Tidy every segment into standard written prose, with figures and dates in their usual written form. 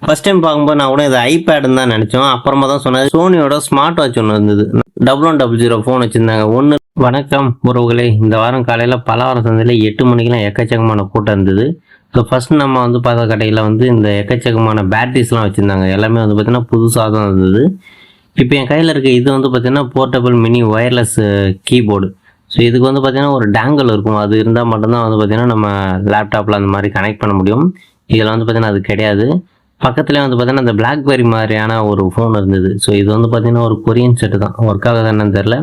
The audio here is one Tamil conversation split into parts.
ஃபர்ஸ்ட் டைம் பார்க்கும்போது நான் கூட இது ஐபேடுன்னு தான் நினச்சோம். அப்புறமா தான் சொன்னது சோனியோட ஸ்மார்ட் வாட்ச் ஒன்று இருந்தது. 1100 ஃபோன் வச்சுருந்தாங்க. ஒன்று வணக்கம் உறவுகளே, இந்த வாரம் காலையில் பலவரம் சந்தையில் 8 மணிக்கெலாம் எக்கச்சக்கமான கூட்டம் இருந்தது. ஸோ ஃபஸ்ட் நம்ம பார்த்த கடையில் இந்த எக்கச்சக்கமான பேட்டரிஸ்லாம் வச்சுருந்தாங்க. எல்லாமே பார்த்திங்கன்னா புதுசாக தான் இருந்தது. இப்போ என் கையில் இருக்க இது பார்த்திங்கன்னா portable mini wireless keyboard. So இதுக்கு பார்த்திங்கன்னா ஒரு டேங்கிள் இருக்கும். அது இருந்தால் மட்டும்தான் பார்த்திங்கன்னா நம்ம லேப்டாப்பில் அந்த மாதிரி கனெக்ட் பண்ண முடியும். இதில் பார்த்திங்கன்னா அது கிடையாது. பக்கத்துலேயே பார்த்திங்கன்னா அந்த பிளாக்பெரி மாதிரியான ஒரு ஃபோன் இருந்தது. ஸோ இது பார்த்திங்கன்னா ஒரு கொரியன் செட்டு தான், ஒர்க் ஆகுது என்னன்னு தெரில.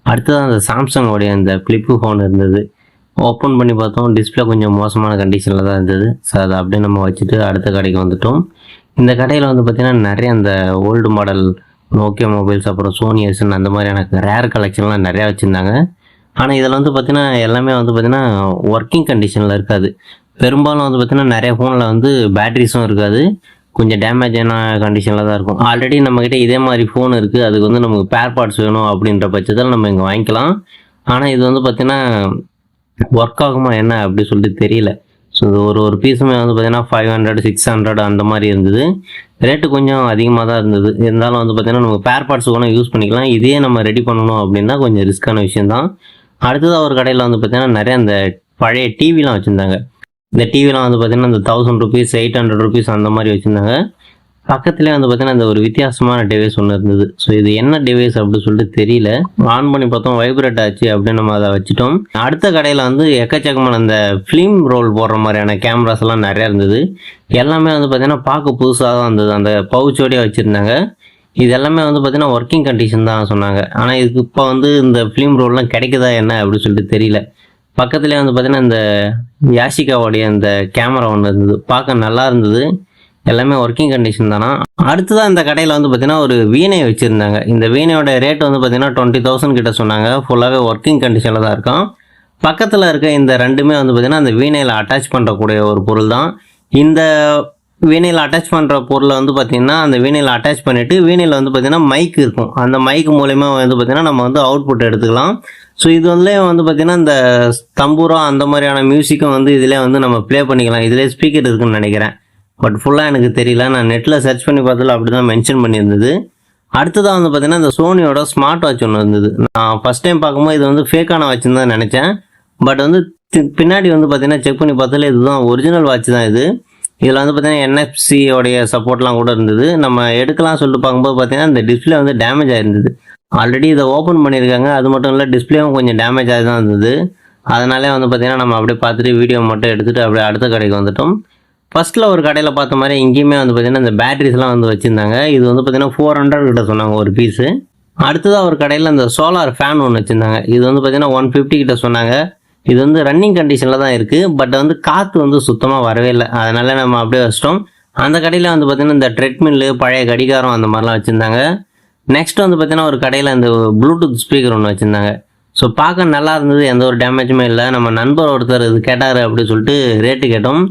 அடுத்ததான் அந்த சாம்சங்கோடைய அந்த ஃப்ளிப்பு ஃபோன் இருந்தது. ஓப்பன் பண்ணி பார்த்தோம், டிஸ்பிளே கொஞ்சம் மோசமான கண்டிஷனில் தான் இருந்தது. ஸோ அதை அப்படியே நம்ம வச்சுட்டு அடுத்த கடைக்கு வந்துட்டோம். இந்த கடையில் பார்த்திங்கன்னா நிறைய அந்த ஓல்டு மாடல் நோக்கியா மொபைல்ஸ், அப்புறம் சோனி எஸ்என் அந்த மாதிரியான ரேர் கலெக்ஷன்லாம் நிறையா வச்சுருந்தாங்க. ஆனால் இதில் பார்த்திங்கன்னா எல்லாமே பார்த்திங்கன்னா ஒர்க்கிங் கண்டிஷனில் இருக்காது. பெரும்பாலும் பார்த்திங்கன்னா நிறைய ஃபோனில் பேட்டரிஸும் இருக்காது, கொஞ்சம் டேமேஜான கண்டிஷனில் தான் இருக்கும். ஆல்ரெடி நம்மக்கிட்ட இதே மாதிரி ஃபோன் இருக்குது, அதுக்கு நமக்கு பேர் பார்ட்ஸ் வேணும் அப்படின்ற பட்சத்தில் நம்ம இங்கே வாங்கிக்கலாம். ஆனால் இது பார்த்திங்கன்னா ஒர்க் ஆகுமா என்ன அப்படி சொல்லிட்டு தெரியல. ஸோ இது ஒரு பீஸுமே பார்த்திங்கன்னா 500 600 அந்த மாதிரி இருந்தது. ரேட்டு கொஞ்சம் அதிகமாக தான் இருந்தது. இருந்தாலும் பார்த்திங்கன்னா நம்ம பேர் பார்ட்ஸ் கூட யூஸ் பண்ணிக்கலாம். இதே நம்ம ரெடி பண்ணணும் அப்படின்னா கொஞ்சம் ரிஸ்க்கான விஷயந்தான். அடுத்ததாக ஒரு கடையில் பார்த்திங்கன்னா நிறைய அந்த பழைய டிவிலாம் வச்சுருந்தாங்க. இந்த டிவிலாம் பார்த்திங்கன்னா இந்த 1000 rupees 800 rupees அந்த மாதிரி வச்சுருந்தாங்க. பக்கத்துலேயே பார்த்திங்கன்னா இந்த ஒரு வித்தியாசமான டிவைஸ் ஒன்று இருந்தது. ஸோ இது என்ன டிவைஸ் அப்படின்னு சொல்லிட்டு தெரியல. ஆன் பண்ணி பார்த்தோம், வைப்ரேட் ஆச்சு. அப்படின்னு நம்ம அதை வச்சுட்டோம். அடுத்த கடையில் எக்கச்சக்கமான அந்த ஃபிலிம் ரோல் போடுற மாதிரியான கேமராஸ் எல்லாம் நிறையா இருந்தது. எல்லாமே பார்த்திங்கன்னா பார்க்க புதுசாக தான் இருந்தது. அந்த பவுச்சோடையே வச்சுருந்தாங்க. இது எல்லாமே பார்த்திங்கன்னா ஒர்க்கிங் கண்டிஷன் தான் சொன்னாங்க. ஆனால் இதுக்கு இப்போ இந்த ஃபிலிம் ரோல்லாம் கிடைக்குதா என்ன அப்படின்னு சொல்லிட்டு தெரியல. பக்கத்துலேயே பார்த்திங்கன்னா இந்த யாஷிகாவோடைய அந்த கேமரா ஒன்று இருந்தது. பார்க்க நல்லா இருந்தது. எல்லாமே ஒர்க்கிங் கண்டிஷன் தானா. அடுத்ததான் இந்த கடையில் பார்த்திங்கன்னா ஒரு வீணை வச்சுருந்தாங்க. இந்த வீணையோட ரேட் பார்த்திங்கன்னா 20,000 கிட்ட சொன்னாங்க. ஃபுல்லாகவே ஒர்க்கிங் கண்டிஷனில் தான் இருக்கும். பக்கத்தில் இருக்க இந்த ரெண்டுமே பார்த்திங்கன்னா அந்த வீணையில் அட்டாச் பண்ணுறக்கூடிய ஒரு பொருள் தான். இந்த வீணையில் அட்டாச் பண்ணுற பொருளை பார்த்திங்கன்னா அந்த வீணையில் அட்டாச் பண்ணிவிட்டு வீணையில் பார்த்திங்கன்னா மைக் இருக்கும். அந்த மைக் மூலயமா பார்த்திங்கன்னா நம்ம அவுட்புட் எடுத்துக்கலாம். ஸோ இது பார்த்திங்கன்னா இந்த தம்பூரா அந்த மாதிரியான மியூசிக்கும் இதிலே நம்ம ப்ளே பண்ணிக்கலாம். இதிலே ஸ்பீக்கர் இருக்குன்னு நினைக்கிறேன், பட் ஃபுல்லாக எனக்கு தெரியல. நான் நெட்டில் சர்ச் பண்ணி பார்த்ததில் அப்படி தான் மென்ஷன் பண்ணியிருந்தது. அடுத்ததாக பார்த்திங்கன்னா இந்த சோனியோட ஸ்மார்ட் வாட்ச் ஒன்று இருந்தது. நான் ஃபஸ்ட் டைம் பார்க்கும்போது இது ஃபேக்கான வாட்ச்னு தான் நினச்சேன். பட் பின்னாடி பார்த்திங்கன்னா செக் பண்ணி பார்த்ததில் இதுதான் ஒரிஜினல் வாட்ச் தான் இது. இதில் பார்த்திங்கன்னா NFC-யோடைய சப்போர்ட்லாம் கூட இருந்தது. நம்ம எடுக்கலாம் சொல்லிட்டு பார்க்கும்போது பார்த்திங்கன்னா இந்த டிஸ்பிளே டேமேஜ் ஆகிருந்தது. ஆல்ரெடி இதை ஓப்பன் பண்ணியிருக்காங்க. அது மட்டும் இல்லை, டிஸ்பிளேவும் கொஞ்சம் டேமேஜ் ஆகி தான் இருந்தது. அதனாலே பார்த்திங்கன்னா நம்ம அப்படியே பார்த்துட்டு வீடியோ மட்டும் எடுத்துகிட்டு அப்படியே அடுத்த கடைக்கு வந்துட்டோம். ஃபஸ்ட்டில் ஒரு கடையில் பார்த்த மாதிரி இங்கேயுமே பார்த்திங்கன்னா இந்த பேட்டரிஸ்லாம் வச்சுருந்தாங்க. இது பார்த்திங்கன்னா 400 கிட்ட சொன்னாங்க ஒரு பீஸு. அடுத்ததாக ஒரு கடையில் இந்த சோலார் ஃபேன் ஒன்று வச்சுருந்தாங்க. இது பார்த்திங்கன்னா 150 கிட்ட சொன்னாங்க. இது ரன்னிங் கண்டிஷனில் தான் இருக்குது. பட் காற்று சுத்தமாக வரவே இல்லை. அதனால் நம்ம அப்படியே வச்சிட்டோம். அந்த கடையில் பார்த்திங்கன்னா இந்த ட்ரெட்மில்லு, பழைய கடிகாரம் அந்த மாதிரிலாம் வச்சுருந்தாங்க. நெக்ஸ்ட் பார்த்திங்கன்னா ஒரு கடையில் இந்த ப்ளூடூத் ஸ்பீக்கர் ஒன்று வச்சுருந்தாங்க. ஸோ பார்க்க நல்லா இருந்தது, எந்த ஒரு டேமேஜுமே இல்லை. நம்ம நண்பர் ஒருத்தர் இது கேட்டார் அப்படின்னு சொல்லிட்டு ரேட்டு கேட்டோம்.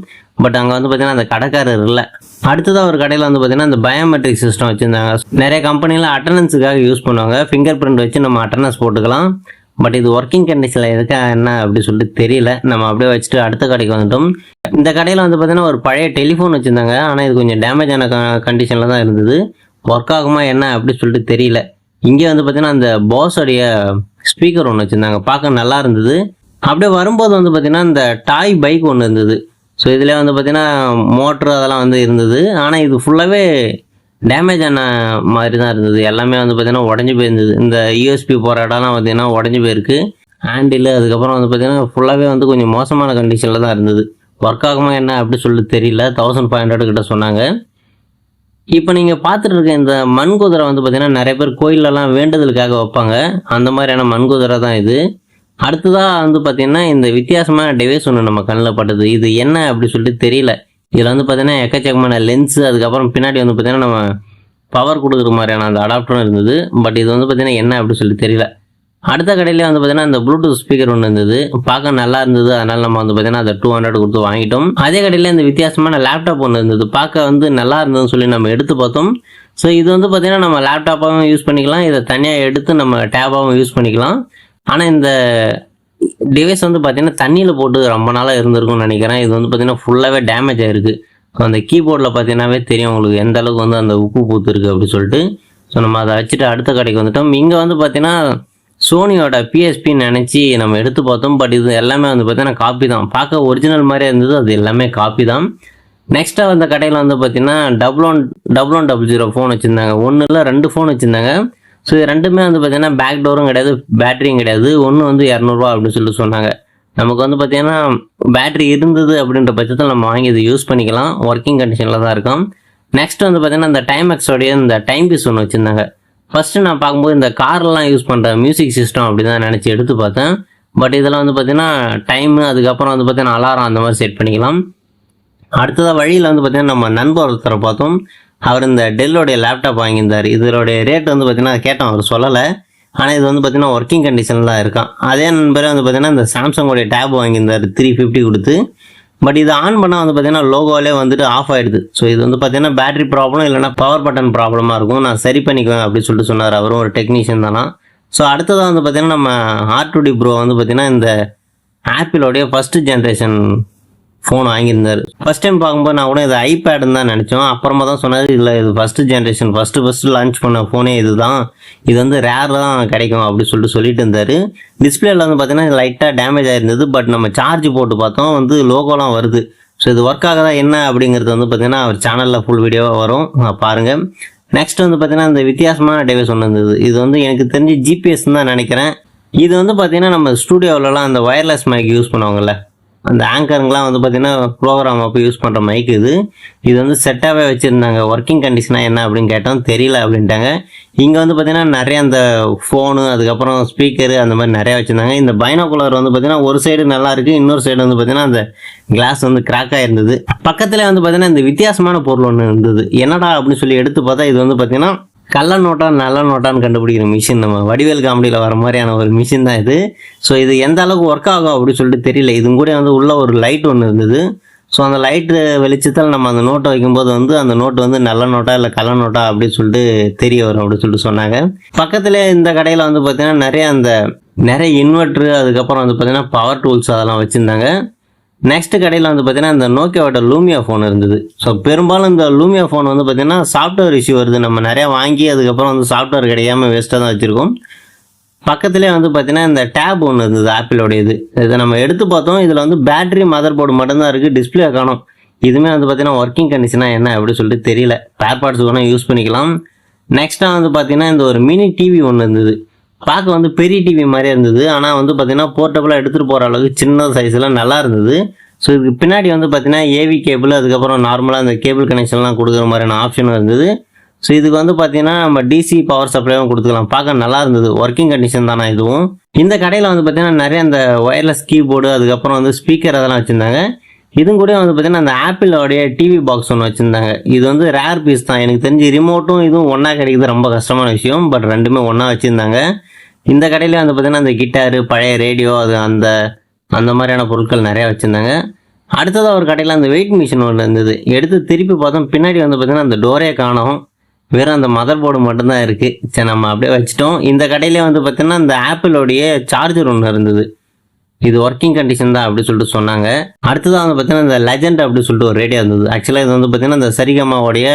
பட் அங்கே பார்த்திங்கன்னா அந்த கடைக்காரர் இல்லை. அடுத்ததாக ஒரு கடையில் பார்த்திங்கன்னா இந்த பயோமெட்ரிக் சிஸ்டம் வச்சுருந்தாங்க. நிறைய கம்பெனியில் அட்டண்டன்ஸுக்காக யூஸ் பண்ணுவாங்க. ஃபிங்கர் பிரிண்ட் வச்சு நம்ம அட்டண்டன்ஸ் போட்டுக்கலாம். பட் இது ஒர்க்கிங் கண்டிஷனில் இருக்கா என்ன அப்படி சொல்லிட்டு தெரியல. நம்ம அப்படியே வச்சுட்டு அடுத்த கடைக்கு வந்துட்டோம். இந்த கடையில் பார்த்திங்கன்னா ஒரு பழைய டெலிஃபோன் வச்சுருந்தாங்க. ஆனால் இது கொஞ்சம் டேமேஜான கண்டிஷனில் தான் இருந்தது. ஒர்க் ஆகுமா என்ன அப்படி சொல்லிட்டு தெரியல. இங்கே பார்த்திங்கன்னா அந்த பாஸோடைய ஸ்பீக்கர் ஒன்று வச்சுருந்தாங்க. பார்க்க நல்லா இருந்தது. அப்படியே வரும்போது பார்த்திங்கன்னா இந்த டாய் பைக் ஒன்று இருந்தது. ஸோ இதில் பார்த்திங்கன்னா மோட்ரு அதெல்லாம் இருந்தது. ஆனால் இது ஃபுல்லாகவே டேமேஜ் ஆன மாதிரி தான் இருந்தது. எல்லாமே பார்த்திங்கன்னா உடஞ்சி போயிருந்தது. இந்த USB போகிற இடம்லாம் பார்த்திங்கன்னா உடஞ்சி போயிருக்கு. ஹேண்டில் அதுக்கப்புறம் பார்த்திங்கன்னா ஃபுல்லாகவே கொஞ்சம் மோசமான கண்டிஷனில் தான் இருந்தது. ஒர்க் ஆகுமா என்ன அப்படி சொல்லிட்டு தெரியல. 1500 கிட்ட சொன்னாங்க. இப்போ நீங்கள் பார்த்துட்டு இருக்க இந்த மண்குதிரை பார்த்திங்கன்னா நிறைய பேர் கோயிலெல்லாம் வேண்டுதலுக்காக வைப்பாங்க. அந்த மாதிரியான மண்குதிரை தான் இது. அடுத்ததாக பார்த்திங்கன்னா இந்த வித்தியாசமான டிவைஸ் ஒன்று நம்ம கண்ணில் பட்டது. இது என்ன அப்படி சொல்லிட்டு தெரியல. இதில் பார்த்திங்கன்னா எக்கச்சக்கமான லென்ஸு, அதுக்கப்புறம் பின்னாடி பார்த்திங்கன்னா நம்ம பவர் கொடுக்குற மாதிரியான அந்த அடாப்டரும் இருந்தது. பட் இது பார்த்திங்கன்னா என்ன அப்படி சொல்லி தெரியல. அடுத்த கடையிலே பார்த்திங்கன்னா இந்த ப்ளூடூத் ஸ்பீக்கர் ஒன்று இருந்தது. பார்க்க நல்லா இருந்தது. அதனால் நம்ம பார்த்திங்கன்னா அதை 200 கொடுத்து வாங்கிட்டோம். அதே கடையில் இந்த வித்தியாசமான லேப்டாப் ஒன்று இருந்தது. பார்க்க நல்லா இருந்ததுன்னு சொல்லி நம்ம எடுத்து பார்த்தோம். ஸோ இது பார்த்திங்கன்னா நம்ம லேப்டாப்பாகவும் யூஸ் பண்ணிக்கலாம், இதை தனியாக எடுத்து நம்ம டேபாகவும் யூஸ் பண்ணிக்கலாம். ஆனால் இந்த டிவைஸ் பார்த்திங்கன்னா தண்ணியில் போட்டு ரொம்ப நாளாக இருந்திருக்கும்னு நினைக்கிறேன். இது பார்த்திங்கன்னா ஃபுல்லாகவே டேமேஜ் ஆகிருக்கு. அந்த கீபோர்டில் பார்த்தீங்கன்னாவே தெரியும் உங்களுக்கு எந்த அளவுக்கு வந்து அந்த உப்பு பூத்து இருக்குது அப்படி சொல்லிட்டு. ஸோ நம்ம அதை வச்சுட்டு அடுத்த கடைக்கு வந்துட்டோம். இங்கே வந்து பார்த்தீங்கன்னா சோனியோட பிஎஸ்பின்னு நினச்சி நம்ம எடுத்து பார்த்தோம். பட் இது எல்லாமே வந்து பார்த்தீங்கன்னா காப்பி தான். பார்க்க ஒரிஜினல் மாதிரியே இருந்தது, அது எல்லாமே காப்பி தான். நெக்ஸ்ட்டாக வந்த கடையில் வந்து பார்த்தீங்கன்னா 1100 ஃபோன் வச்சுருந்தாங்க. ஒன்று இல்லை 2 ஃபோன் வச்சுருந்தாங்க. ஸோ இது ரெண்டுமே வந்து பார்த்தீங்கன்னா பேக் டோரும் கிடையாது, பேட்டரியும் கிடையாது. ஒன்று வந்து 200 அப்படின்னு சொல்லிட்டு சொன்னாங்க. நமக்கு வந்து பார்த்தீங்கன்னா பேட்டரி இருந்தது அப்படின்ற பட்சத்தில் நம்ம வாங்கி இதை யூஸ் பண்ணிக்கலாம். ஒர்க்கிங் கண்டிஷனில் தான் இருக்கும். நெக்ஸ்ட் வந்து பார்த்தீங்கன்னா இந்த டைமெக்ஸோடைய இந்த டைம் பீஸ் ஒன்று வச்சுருந்தாங்க. ஃபஸ்ட்டு நான் பார்க்கும்போது இந்த கார்லாம் யூஸ் பண்ணுற மியூசிக் சிஸ்டம் அப்படி தான் நினச்சி எடுத்து பார்த்தேன். பட் இதெல்லாம் வந்து பார்த்தீங்கன்னா டைமு, அதுக்கப்புறம் வந்து பார்த்தீங்கன்னா அலாரம் அந்த மாதிரி செட் பண்ணிக்கலாம். அடுத்ததாக வழியில் வந்து பார்த்தீங்கன்னா நம்ம நண்பர் ஒருத்தரை பார்த்தோம். அவர் இந்த டெல்லோடைய லேப்டாப் வாங்கியிருந்தார். இதோடைய ரேட் வந்து பார்த்தீங்கன்னா கேட்டோம், அவர் சொல்லலை. ஆனால் இது வந்து பார்த்தீங்கன்னா ஒர்க்கிங் கண்டிஷனில் தான் இருக்கான். அதே நண்பரே வந்து பார்த்தீங்கன்னா இந்த சாம்சங்கோடைய டேப் வாங்கியிருந்தார் 350 கொடுத்து. பட் இது ஆன் பண்ணால் வந்து பார்த்தீங்கன்னா லோகோவிலே வந்துட்டு ஆஃப் ஆகிடுது. ஸோ இது வந்து பார்த்தீங்கன்னா பேட்டரி ப்ராப்ளம் இல்லைனா பவர் பட்டன் ப்ராப்ளமாக இருக்கும், நான் சரி பண்ணிக்குவேன் அப்படின்னு சொல்லிட்டு சொன்னார். அவரும் ஒரு டெக்னீஷியன் தானா. ஸோ அடுத்ததாக வந்து பார்த்தீங்கன்னா நம்ம R2D ப்ரோ வந்து பார்த்தீங்கன்னா இந்த ஆப்பிளோடைய ஃபஸ்ட்டு ஜென்ரேஷன் ஃபோன் வாங்கியிருந்தார். ஃபஸ்ட் டைம் பார்க்கும்போது நான் கூட இது ஐபேடுன்னு தான் நினச்சோம். அப்புறமா தான் சொன்னார், இல்லை இது ஃபஸ்ட்டு ஜென்ரேஷன் ஃபஸ்ட்டு லான்ச் பண்ண ஃபோனே இது தான், இது வந்து ரேர் தான் கிடைக்கும் அப்படி சொல்லிட்டு இருந்தார். டிஸ்பிளேல வந்து பார்த்தீங்கன்னா லைட்டாக டேமேஜ் ஆகிருந்தது. பட் நம்ம சார்ஜ் போட்டு பார்த்தோம், வந்து லோகோலாம் வருது. ஸோ இது ஒர்க் ஆகுதா என்ன அப்படிங்கிறது வந்து பார்த்தீங்கன்னா அவர் சேனலில் ஃபுல் வீடியோவாக வரும், பாருங்கள். நெக்ஸ்ட் வந்து பார்த்தீங்கன்னா இந்த வித்தியாசமான டிவைஸ் ஒன்று இருந்தது. இது வந்து எனக்கு தெரிஞ்சு ஜிபிஎஸ் தான் நினைக்கிறேன். இது வந்து பார்த்தீங்கன்னா நம்ம ஸ்டூடியோவிலலாம் அந்த ஒயர்லெஸ் மைக் யூஸ் பண்ணுவாங்கல்ல, அந்த ஆங்கருங்கெலாம் வந்து பார்த்தீங்கன்னா ப்ரோக்ராம் அப்போ யூஸ் பண்ணுற மைக் இது வந்து செட்டாகவே வச்சுருந்தாங்க. ஒர்க்கிங் கண்டிஷனாக என்ன அப்படின்னு கேட்டோம், தெரியல அப்படின்ட்டாங்க. இங்கே வந்து பார்த்தீங்கன்னா நிறைய அந்த ஃபோனு, அதுக்கப்புறம் ஸ்பீக்கரு அந்த மாதிரி நிறையா வச்சுருந்தாங்க. இந்த பைனாகுலர் வந்து பார்த்தீங்கன்னா ஒரு சைடு நல்லா இருக்குது, இன்னொரு சைடு வந்து பார்த்தீங்கன்னா அந்த கிளாஸ் வந்து கிராக் ஆகிருந்தது. பக்கத்தில் வந்து பார்த்தீங்கன்னா இந்த வித்தியாசமான பொருள் ஒன்று இருந்தது. என்னடா அப்படின்னு சொல்லி எடுத்து பார்த்தா இது வந்து பார்த்தீங்கன்னா கள்ள நோட்டா நல்ல நோட்டான்னு கண்டுபிடிக்கிற மிஷின். நம்ம வடிவேல் காமெடியில் வர மாதிரியான ஒரு மிஷின் தான் இது. ஸோ இது எந்த அளவுக்கு ஒர்க் ஆகும் அப்படின்னு சொல்லிட்டு தெரியல. இது கூட வந்து உள்ள ஒரு லைட் ஒன்று இருந்தது. ஸோ அந்த லைட்டு வெளிச்சத்தில் நம்ம அந்த நோட்டை வைக்கும்போது வந்து அந்த நோட்டு வந்து நல்ல நோட்டா இல்லை கள்ள நோட்டா அப்படின்னு சொல்லிட்டு தெரிய வரும் அப்படின்னு சொல்லிட்டு சொன்னாங்க. பக்கத்தில் இந்த கடையில் வந்து பார்த்தீங்கன்னா நிறைய இன்வெர்ட்ரு, அதுக்கப்புறம் வந்து பார்த்தீங்கன்னா பவர் டூல்ஸ் அதெல்லாம் வச்சுருந்தாங்க. நெக்ஸ்ட் கடையில் வந்து பார்த்தீங்கன்னா இந்த நோக்கியாவோட லூமியா ஃபோன் இருந்தது. ஸோ பெரும்பாலும் இந்த லூமியா ஃபோன் வந்து பார்த்தீங்கன்னா சாஃப்ட்வேர் இஷ்யூ வருது. நம்ம நிறையா வாங்கி அதுக்கப்புறம் வந்து சாஃப்ட்வேர் கிடைக்காம வேஸ்ட்டாக தான் வச்சுருக்கோம். பக்கத்துலேயே வந்து பார்த்தீங்கன்னா இந்த டேப் ஒன்று இருந்தது ஆப்பிளோடையது. இதை நம்ம எடுத்து பார்த்தோம். இதில் வந்து பேட்டரி மதர் போர்டு மட்டும்தான் இருக்குது, டிஸ்பிளே காணும். இதுவுமே வந்து பார்த்தீங்கன்னா ஒர்க்கிங் கண்டிஷனாக என்ன அப்படி சொல்லிட்டு தெரியல. ஸ்பேர் பார்ட்ஸ் வேணால் யூஸ் பண்ணிக்கலாம். நெக்ஸ்ட்டாக வந்து பார்த்தீங்கன்னா இந்த ஒரு மினி டிவி ஒன்று இருந்தது. பார்க்க வந்து பெரிய டிவி மாதிரியே இருந்தது. ஆனால் வந்து பார்த்தீங்கன்னா போர்ட்டபுளாக எடுத்துகிட்டு போகிற அளவுக்கு சின்ன சைஸில் நல்லா இருந்தது. ஸோ இதுக்கு பின்னாடி வந்து பார்த்தீங்கன்னா ஏவி கேபிள், அதுக்கப்புறம் நார்மலாக அந்த கேபிள் கனெக்ஷன்லாம் கொடுக்குற மாதிரியான ஆப்ஷனும் இருந்தது. ஸோ இதுக்கு வந்து பார்த்தீங்கன்னா நம்ம டிசி பவர் சப்ளைவும் கொடுத்துக்கலாம். பார்க்க நல்லா இருந்தது. ஒர்க்கிங் கண்டிஷன் தானே இதுவும். இந்த கடையில் வந்து பார்த்தீங்கன்னா நிறைய அந்த ஒயர்லெஸ் கீபோர்டு, அதுக்கப்புறம் வந்து ஸ்பீக்கர் அதெல்லாம் வச்சுருந்தாங்க. இதுவும் கூட வந்து பார்த்தீங்கன்னா அந்த ஆப்பிளோடைய டிவி பாக்ஸ் ஒன்று வச்சுருந்தாங்க. இது வந்து ரேர் பீஸ் தான். எனக்கு தெரிஞ்சு ரிமோட்டும் இதுவும் ஒன்றா கிடைக்கிறது ரொம்ப கஷ்டமான விஷயம். பட் ரெண்டுமே ஒன்றா வச்சுருந்தாங்க. இந்த கடையிலே வந்து பார்த்தீங்கன்னா அந்த கிட்டாரு, பழைய ரேடியோ, அது அந்த மாதிரியான பொருட்கள் நிறையா வச்சுருந்தாங்க. அடுத்ததாக ஒரு கடையில் அந்த வெயிட் மிஷின் ஒன்று இருந்தது. எடுத்து திருப்பி பார்த்தோம், பின்னாடி வந்து பார்த்தீங்கன்னா அந்த டோரே காணோம், வெறும் அந்த மதர் போர்டு மட்டும்தான் இருக்குது. சரி, நம்ம அப்படியே வச்சுட்டோம். இந்த கடையிலே வந்து பார்த்தீங்கன்னா இந்த ஆப்பிளோடைய சார்ஜர் ஒன்று இருந்தது. இது ஒர்க்கிங் கண்டிஷன் தான் அப்படி சொல்லிட்டு சொன்னாங்க. அடுத்ததாக வந்து பார்த்தீங்கன்னா இந்த லெஜெண்ட் அப்படி சொல்லிட்டு ஒரு ரேடியோ இருந்தது. ஆக்சுவலாக இது வந்து பார்த்தீங்கன்னா இந்த சரிகமாவோடைய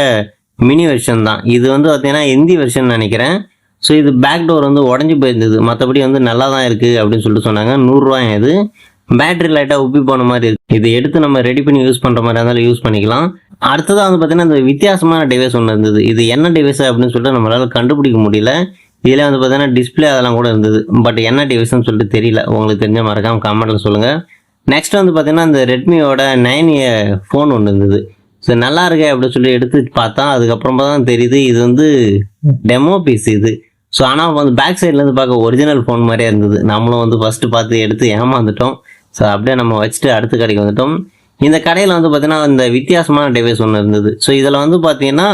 மினி வெர்ஷன் தான். இது வந்து பார்த்தீங்கன்னா ஹிந்தி வெர்ஷன் நினைக்கிறேன். ஸோ இது பேக் டோர் வந்து உடஞ்சி போயிருந்தது, மற்றபடி வந்து நல்லா தான் இருக்குது அப்படின்னு சொல்லிட்டு சொன்னாங்க. 100 ரூபாய். இது பேட்டரி லைட்டாக உப்பி போன மாதிரி இருக்குது. இது எடுத்து நம்ம ரெடி பண்ணி யூஸ் பண்ணுற மாதிரி இருந்தாலும் யூஸ் பண்ணிக்கலாம். அடுத்ததாக வந்து பார்த்தீங்கன்னா இந்த வித்தியாசமான டிவைஸ் ஒன்று இருந்தது. இது என்ன டிவைஸ் அப்படின்னு சொல்லிட்டு நம்மளால் கண்டுபிடிக்க முடியல. இதில் வந்து பார்த்தீங்கன்னா டிஸ்பிளே அதெல்லாம் கூட இருந்தது. பட் என்ன டிவைஸ்ன்னு சொல்லிட்டு தெரியல. உங்களுக்கு தெரிஞ்ச மறக்காமல் கமெண்ட்டில் சொல்லுங்கள். நெக்ஸ்ட் வந்து பார்த்தீங்கன்னா இந்த ரெட்மியோட 9A ஃபோன் ஒன்று இருந்தது. ஸோ நல்லா இருக்கே அப்படின்னு சொல்லி எடுத்து பார்த்தா அதுக்கப்புறமா தான் தெரியுது இது வந்து டெமோ பீஸ் இது. ஸோ ஆனால் வந்து பேக் சைட்லேருந்து பார்க்க ஒரிஜினல் ஃபோன் மாதிரியே இருந்தது. நம்மளும் வந்து ஃபஸ்ட்டு பார்த்து எடுத்து ஏமாந்துட்டோம். ஸோ அப்படியே நம்ம வச்சுட்டு அடுத்த கடைக்கு வந்துட்டோம். இந்த கடையில் வந்து பார்த்தீங்கன்னா இந்த வித்தியாசமான டிவைஸ் ஒன்று இருந்தது. ஸோ இதில் வந்து பார்த்தீங்கன்னா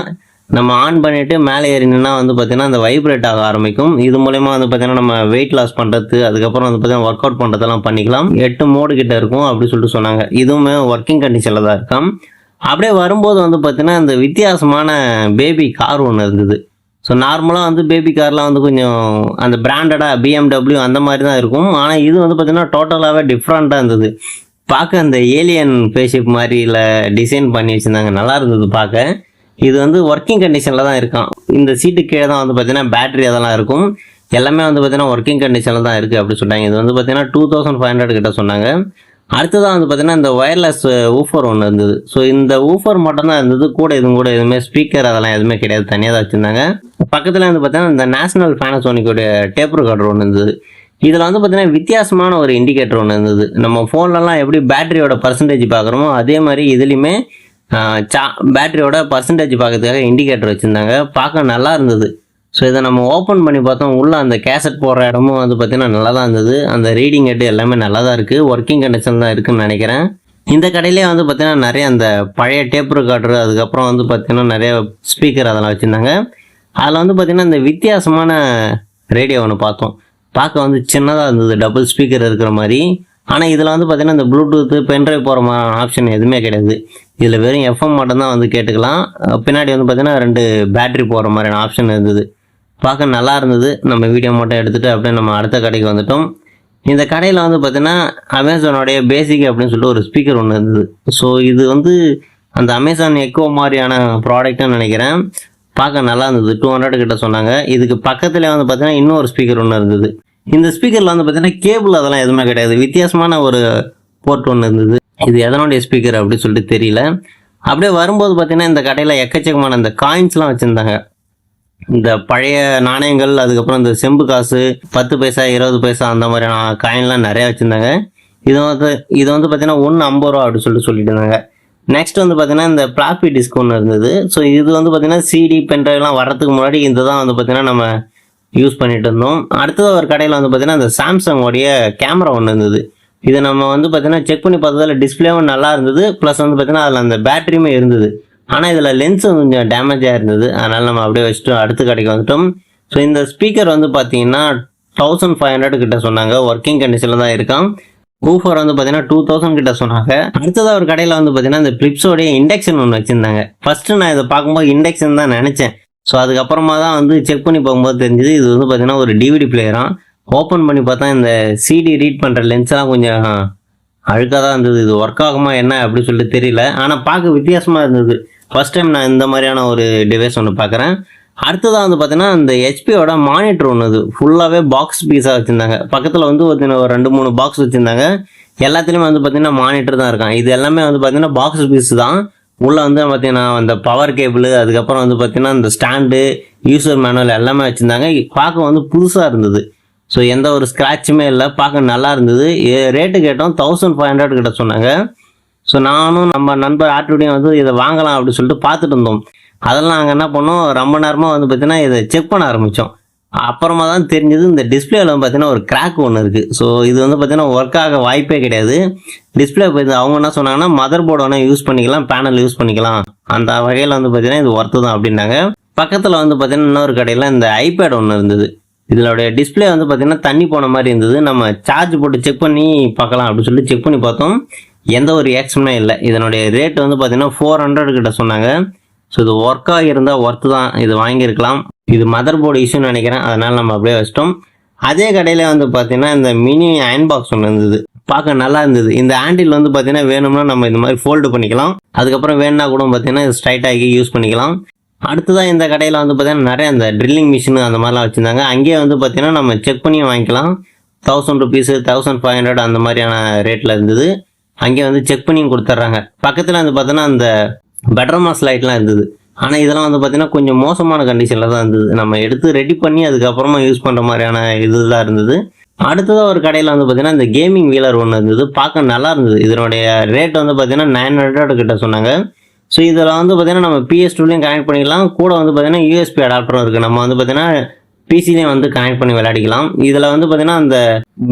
நம்ம ஆன் பண்ணிவிட்டு மேலே ஏறினா வந்து பார்த்தீங்கன்னா அந்த வைப்ரேட் ஆக ஆரம்பிக்கும். இது மூலயமா வந்து பார்த்தீங்கன்னா நம்ம வெயிட் லாஸ் பண்ணுறது, அதுக்கப்புறம் வந்து பார்த்தீங்கன்னா ஒர்க் அவுட் பண்ணுறதெல்லாம் பண்ணிக்கலாம். 8 மோடு கிட்ட இருக்கும் அப்படி சொல்லிட்டு சொன்னாங்க. இதுவுமே ஒர்க்கிங் கண்டிஷனில் தான் இருக்கும். அப்படியே வரும்போது வந்து பார்த்தீங்கன்னா இந்த வித்தியாசமான பேபி கார் ஒன்று இருந்தது. ஸோ நார்மலாக வந்து பேபி கார்லாம் வந்து கொஞ்சம் அந்த பிராண்டடாக BMW அந்த மாதிரி தான் இருக்கும். ஆனால் இது வந்து பார்த்தீங்கன்னா டோட்டலாகவே டிஃப்ரெண்ட்டாக இருந்தது. பார்க்க அந்த ஏலியன் ஃபேஸ்ஷிப் மாதிரில டிசைன் பண்ணி வச்சுருந்தாங்க, நல்லா இருந்தது பார்க்க. இது வந்து ஒர்க்கிங் கண்டிஷனில் தான் இருக்கான். இந்த சீட்டு கீழே தான் வந்து பார்த்தீங்கன்னா பேட்டரி அதெல்லாம் இருக்கும். எல்லாமே வந்து பார்த்தீங்கன்னா ஒர்க்கிங் கண்டிஷனில் தான் இருக்குது அப்படி சொன்னாங்க. இது வந்து பார்த்தீங்கன்னா 2500 கிட்ட சொன்னாங்க. அடுத்ததான் வந்து பார்த்தீங்கன்னா இந்த ஒயர்லெஸ் ஊஃபர் ஒன்று இருந்தது. ஸோ இந்த ஊஃபர் மட்டும் தான் இருந்தது, கூட எதுவுமே ஸ்பீக்கர் அதெல்லாம் எதுவுமே கிடையாது, தனியாக தான் வச்சுருந்தாங்க. பக்கத்தில் வந்து பார்த்தீங்கன்னா இந்த நேஷனல் பேனசோனிக்கோடைய டேப் ரெக்கார்டர் ஒன்று இருந்தது. இதில் வந்து பார்த்தீங்கன்னா வித்தியாசமான ஒரு இண்டிகேட்டர் ஒன்று இருந்தது. நம்ம ஃபோன்லலாம் எப்படி பேட்டரியோட பர்சன்டேஜ் பார்க்குறோமோ அதே மாதிரி இதுலேயுமே பேட்டரியோட பர்சன்டேஜ் பார்க்கறதுக்காக இண்டிகேட்டர் வச்சுருந்தாங்க. பார்க்க நல்லா இருந்தது. ஸோ இதை நம்ம ஓப்பன் பண்ணி பார்த்தோம், உள்ளே அந்த கேசட் போடுற இடமும் வந்து பார்த்திங்கன்னா நல்லா தான் இருந்தது. அந்த ரீடிங் ஹெட் எல்லாமே நல்லா தான் இருக்குது, ஒர்க்கிங் கண்டிஷன் தான் இருக்குதுன்னு நினைக்கிறேன். இந்த கடையிலே வந்து பார்த்திங்கன்னா நிறைய அந்த பழைய டேப் ரெக்கார்டர், அதுக்கப்புறம் வந்து பார்த்திங்கன்னா நிறைய ஸ்பீக்கர் அதெல்லாம் வச்சுருந்தாங்க. அதில் வந்து பார்த்திங்கன்னா இந்த வித்தியாசமான ரேடியோ ஒன்று பார்த்தோம். பார்க்க வந்து சின்னதாக இருந்தது, டபுள் ஸ்பீக்கர் இருக்கிற மாதிரி. ஆனால் இதில் வந்து பார்த்திங்கன்னா இந்த ப்ளூடூத்து பென்ட்ரைவ் போகிற மாதிரி ஆப்ஷன் எதுவுமே கிடையாது. இதில் வெறும் எஃப்எம் மட்டும்தான் வந்து கேட்டுக்கலாம். பின்னாடி வந்து பார்த்திங்கன்னா 2 பேட்டரி போகிற மாதிரியான ஆப்ஷன் இருந்தது. பார்க்க நல்லா இருந்தது. நம்ம வீடியோ மட்டும் எடுத்துகிட்டு அப்படியே நம்ம அடுத்த கடைக்கு வந்துட்டோம். இந்த கடையில் வந்து பார்த்திங்கன்னா அமேசானோடைய பேசிக் அப்படின்னு சொல்லிட்டு ஒரு ஸ்பீக்கர் ஒன்று இருந்தது. ஸோ இது வந்து அந்த அமேசான் எக்கோ மாதிரியான ப்ராடக்ட்னு நினைக்கிறேன். பார்க்க நல்லா இருந்தது. 200 கிட்ட சொன்னாங்க. இதுக்கு பக்கத்தில் வந்து பார்த்திங்கன்னா இன்னொரு ஸ்பீக்கர் ஒன்று இருந்தது. இந்த ஸ்பீக்கரில் வந்து பார்த்திங்கன்னா கேபிள் அதெல்லாம் எதுவுமே கிடையாது, வித்தியாசமான ஒரு போர்ட் ஒன்று இருந்தது. இது எதனுடைய ஸ்பீக்கர் அப்படின்னு சொல்லிட்டு தெரியல. அப்படியே வரும்போது பார்த்திங்கன்னா இந்த கடையில் எக்கச்சக்கமான இந்த காயின்ஸ்லாம் வச்சுருந்தாங்க. இந்த பழைய நாணயங்கள், அதுக்கப்புறம் இந்த செம்பு காசு, 10 பைசா 20 பைசா அந்த மாதிரியான காயின்லாம் நிறையா வச்சுருந்தாங்க. இது வந்து பார்த்தீங்கன்னா 1 50 ரூபா அப்படின்னு சொல்லிட்டு இருந்தாங்க. நெக்ஸ்ட் வந்து பார்த்தீங்கன்னா இந்த பிளாப்பி டிஸ்க் ஒன்று இருந்தது. ஸோ இது வந்து பார்த்தீங்கன்னா சிடி பென்ட்ரைவ்லாம் வரதுக்கு முன்னாடி இந்த தான் வந்து பார்த்தீங்கன்னா நம்ம யூஸ் பண்ணிட்டு இருந்தோம். அடுத்தது ஒரு கடையில் வந்து பார்த்தீங்கன்னா இந்த சாம்சங்கோடைய கேமரா ஒன்று இருந்தது. இதை நம்ம வந்து பார்த்தீங்கன்னா செக் பண்ணி பார்த்ததில் டிஸ்பிளேவும் நல்லா இருந்தது, ப்ளஸ் வந்து பார்த்தீங்கன்னா அதில் அந்த பேட்டரியுமே இருந்தது. ஆனால் இதில் லென்ஸ் கொஞ்சம் டேமேஜாக இருந்தது, அதனால் நம்ம அப்படியே வச்சுட்டு அடுத்த கடைக்கு வந்துட்டோம். ஸோ இந்த ஸ்பீக்கர் வந்து பார்த்தீங்கன்னா 1500 கிட்ட சொன்னாங்க, ஒர்க்கிங் கண்டிஷனில் தான் இருக்கான். ஊஃபர் வந்து பார்த்தீங்கன்னா 2000 கிட்ட சொன்னாங்க. அடுத்ததாக ஒரு கடையில் வந்து பார்த்தீங்கன்னா இந்த பிலிப்ஸோடைய இண்டக்ஷன் ஒன்று வச்சுருந்தாங்க. ஃபஸ்ட்டு நான் இதை பார்க்கும்போது இண்டக்ஷன் தான் நினச்சேன். ஸோ அதுக்கப்புறமா தான் வந்து செக் பண்ணி பார்க்கும்போது தெரிஞ்சது இது வந்து பார்த்தீங்கன்னா ஒரு டிவிடி பிளேயராக. ஓப்பன் பண்ணி பார்த்தா இந்த சிடி ரீட் பண்ணுற லென்ஸ்லாம் கொஞ்சம் அழுக்காக தான் இருந்தது. இது ஒர்க் ஆகுமா என்ன அப்படின்னு சொல்லிட்டு தெரியல, ஆனால் பார்க்க வித்தியாசமாக இருந்தது. ஃபர்ஸ்ட் டைம் நான் இந்த மாதிரியான ஒரு டிவைஸ் ஒன்று பார்க்குறேன். அடுத்ததாக வந்து பார்த்தீங்கன்னா இந்த ஹெச்பியோட மானிட்டர் ஒன்று, இது ஃபுல்லாகவே பாக்ஸ் பீஸாக வச்சுருந்தாங்க. பக்கத்தில் வந்து பார்த்தீங்கன்னா ஒரு 2-3 பாக்ஸ் வச்சுருந்தாங்க. எல்லாத்துலேயுமே வந்து பார்த்தீங்கன்னா மானிட்டர் தான் இருக்கான். இது எல்லாமே வந்து பார்த்தீங்கன்னா பாக்ஸ் பீஸ் தான். உள்ளே வந்து பார்த்தீங்கன்னா அந்த பவர் கேபிள், அதுக்கப்புறம் வந்து பார்த்தீங்கன்னா இந்த ஸ்டாண்டு, யூசர் மேனுவல் எல்லாமே வச்சுருந்தாங்க. பார்க்க வந்து புதுசாக இருந்தது. ஸோ எந்த ஒரு ஸ்க்ராட்சுமே இல்லை, பார்க்க நல்லா இருந்தது. ரேட்டு கேட்டோம், 1500 கிட்ட சொன்னாங்க. ஸோ நானும் நம்ம நண்பர் ஆட்டுடையும் வந்து இதை வாங்கலாம் அப்படின்னு சொல்லிட்டு பார்த்துட்டு இருந்தோம். அதெல்லாம் நாங்கள் என்ன பண்ணோம், ரொம்ப நேரமாக வந்து பார்த்தீங்கன்னா இதை செக் பண்ண ஆரம்பித்தோம். அப்புறமா தான் தெரிஞ்சது இந்த டிஸ்பிளேல வந்து பார்த்தீங்கன்னா ஒரு கிராக் ஒன்று இருக்குது. ஸோ இது வந்து பார்த்தீங்கன்னா ஒர்க் ஆக வாய்ப்பே கிடையாது. டிஸ்பிளே அவங்க என்ன சொன்னாங்கன்னா மதர் போர்டு வேணால் யூஸ் பண்ணிக்கலாம், பேனல் யூஸ் பண்ணிக்கலாம், அந்த வகையில் வந்து பார்த்தீங்கன்னா இது ஒர்த்து தான் அப்படின்னாங்க. பக்கத்தில் வந்து பார்த்தீங்கன்னா இன்னொரு கடையில் இந்த ஐபேட் ஒன்று இருந்தது. இதனுடைய டிஸ்பிளே வந்து பார்த்தீங்கன்னா தண்ணி போன மாதிரி இருந்தது. நம்ம சார்ஜ் போட்டு செக் பண்ணி பார்க்கலாம் அப்படின்னு சொல்லிட்டு செக் பண்ணி பார்த்தோம், எந்த ஒரு ரியாக்ஷனுமே இல்லை. இதனுடைய ரேட் வந்து பார்த்தீங்கன்னா 400 கிட்ட சொன்னாங்க. ஸோ இது ஒர்க் ஆகியிருந்தால் ஒர்த்து தான், இது வாங்கியிருக்கலாம். இது மதர் போர்டு இஷ்யூன்னு நினைக்கிறேன், அதனால் நம்ம அப்படியே வச்சிட்டோம். அதே கடையில் வந்து பார்த்தீங்கன்னா இந்த மினி அயன் பாக்ஸ் ஒன்று இருந்தது. பார்க்க நல்லா இருந்தது. இந்த ஹேண்டில் வந்து பார்த்தீங்கன்னா வேணும்னா நம்ம இந்த மாதிரி ஃபோல்டு பண்ணிக்கலாம், அதுக்கப்புறம் வேணும்னா கூட பார்த்தீங்கன்னா இது ஸ்ட்ரைட் ஆகி யூஸ் பண்ணிக்கலாம். அடுத்ததான் இந்த கடையில் வந்து பார்த்தீங்கன்னா நிறைய அந்த ட்ரில்லிங் மிஷின் அந்த மாதிரிலாம் வச்சுருந்தாங்க. அங்கேயே வந்து பார்த்தீங்கன்னா நம்ம செக் பண்ணி வாங்கிக்கலாம். 1000 ருபீஸு 1500 அந்த மாதிரியான ரேட்டில் இருந்தது. அங்கேயே வந்து செக் பண்ணியும் கொடுத்துட்றாங்க. பக்கத்தில் வந்து பார்த்தோன்னா அந்த பெட்ரமாஸ் லைட்லாம் இருந்தது. ஆனால் இதெல்லாம் வந்து பார்த்தீங்கன்னா கொஞ்சம் மோசமான கண்டிஷனில் தான் இருந்தது. நம்ம எடுத்து ரெடி பண்ணி அதுக்கப்புறமா யூஸ் பண்ணுற மாதிரியான இதுதான் இருந்தது. அடுத்ததாக ஒரு கடையில் வந்து பார்த்தீங்கன்னா இந்த கேமிங் வீலர் ஒன்று இருந்தது. பார்க்க நல்லா இருந்தது. இதனுடைய ரேட் வந்து பார்த்தீங்கன்னா 900 கிட்ட சொன்னாங்க. ஸோ இதில் வந்து பார்த்தீங்கன்னா நம்ம PS2லையும் கனெக்ட் பண்ணிக்கலாம், கூட வந்து பார்த்தீங்கன்னா USB அடாப்டரும் இருக்குது. நம்ம வந்து பார்த்தீங்கன்னா பிசிலையும் வந்து கனெக்ட் பண்ணி விளையாடிக்கலாம். இதில் வந்து பார்த்தீங்கன்னா அந்த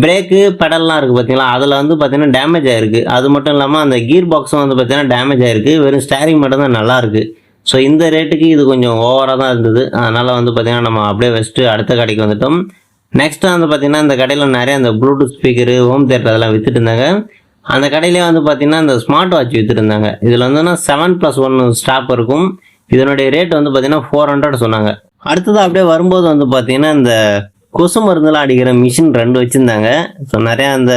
பிரேக்கு பெடல்லாம் இருக்குது பார்த்தீங்களா, அதில் வந்து பார்த்தீங்கன்னா டேமேஜ் ஆகிருக்கு. அது மட்டும் இல்லாமல் அந்த கீர் பாக்ஸும் வந்து பார்த்தீங்கன்னா டேமேஜ் ஆகிருக்கு. வெறும் ஸ்டேரிங் மட்டும் தான் நல்லா இருக்குது. ஸோ இந்த ரேட்டுக்கு இது கொஞ்சம் ஓவராக தான் இருந்தது. அதனால் வந்து பார்த்தீங்கன்னா நம்ம அப்படியே வச்சுட்டு அடுத்த கடைக்கு வந்துட்டோம். நெக்ஸ்ட்டு வந்து பார்த்தீங்கன்னா இந்த கடையில் நிறைய அந்த ப்ளூடூத் ஸ்பீக்கரு, ஹோம் தியேட்டர் அதெல்லாம் விற்றுட்டு இருந்தாங்க. அந்த கடையிலே வந்து பார்த்தீங்கன்னா இந்த ஸ்மார்ட் வாட்ச் விற்றுட்டு இருந்தாங்க. இதில் வந்துன்னா 7+1 ஸ்டாப் இருக்கும். இதனுடைய ரேட் வந்து பார்த்தீங்கன்னா 400 சொன்னாங்க. அடுத்தது அப்படியே வரும்போது வந்து பார்த்தீங்கன்னா இந்த கொசு மருந்துலாம் அடிக்கிற மிஷின் 2 வச்சுருந்தாங்க. ஸோ நிறையா அந்த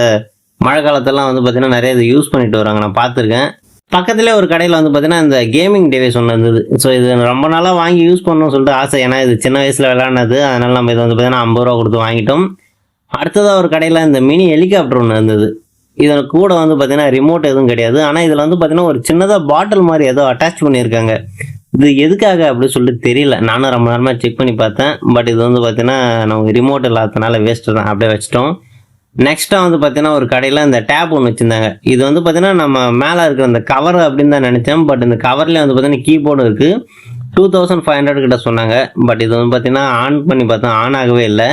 மழை காலத்தெல்லாம் வந்து பார்த்தீங்கன்னா நிறைய இது யூஸ் பண்ணிட்டு வராங்க, நான் பார்த்துருக்கேன். பக்கத்துலேயே ஒரு கடையில் வந்து பார்த்தீங்கன்னா இந்த கேமிங் டிவைஸ் ஒன்று இருந்தது. ஸோ இது ரொம்ப நாளாக வாங்கி யூஸ் பண்ணணும்னு சொல்லிட்டு ஆசை. ஏன்னா இது சின்ன வயசில் விளையாடினது, அதனால் நம்ம இது வந்து பார்த்தீங்கன்னா 50 ரூபா கொடுத்து வாங்கிட்டோம். அடுத்ததாக ஒரு கடையில் இந்த மினி ஹெலிகாப்டர் ஒன்று இருந்தது. இதில் கூட வந்து பார்த்தீங்கன்னா ரிமோட் எதுவும் கிடையாது. ஆனால் இதில் வந்து பார்த்தீங்கன்னா ஒரு சின்னதாக பாட்டில் மாதிரி ஏதோ அட்டாச் பண்ணியிருக்காங்க. இது எதுக்காக அப்படின்னு சொல்லிட்டு தெரியல. நானும் ரொம்ப நேரமாக செக் பண்ணி பார்த்தேன். பட் இது வந்து பார்த்தீங்கன்னா நமக்கு ரிமோட் இல்லாததுனால வேஸ்ட்டு தான், அப்படியே வச்சிட்டோம். நெக்ஸ்ட்டாக வந்து பார்த்தீங்கன்னா ஒரு கடையில் இந்த டேப் ஒன்று வச்சுருந்தாங்க. இது வந்து பார்த்தீங்கன்னா நம்ம மேலே இருக்கிற இந்த கவர் அப்படின்னு தான் நினச்சேன். பட் இந்த கவர்லேயே வந்து பார்த்தீங்கன்னா கீபோர்டு இருக்குது. 2500 கிட்ட சொன்னாங்க. பட் இது வந்து பார்த்தீங்கன்னா ஆன் பண்ணி பார்த்தா ஆன் ஆகவே இல்லை.